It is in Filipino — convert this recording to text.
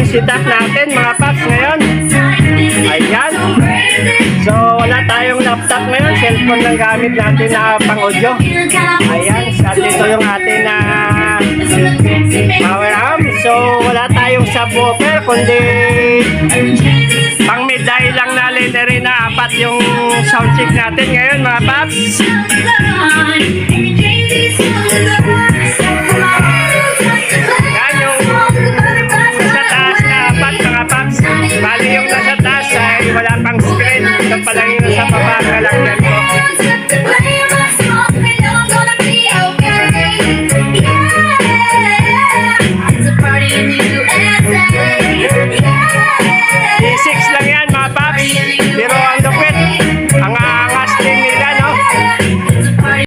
setup natin mga paps ngayon. Ayan. So wala tayong laptop ngayon, cellphone lang gamit natin na pang audio. Ayan, at ito yung ating power amp. So wala tayong subwoofer, kundi pang midday lang na leader na apat yung sound check natin ngayon mga paps.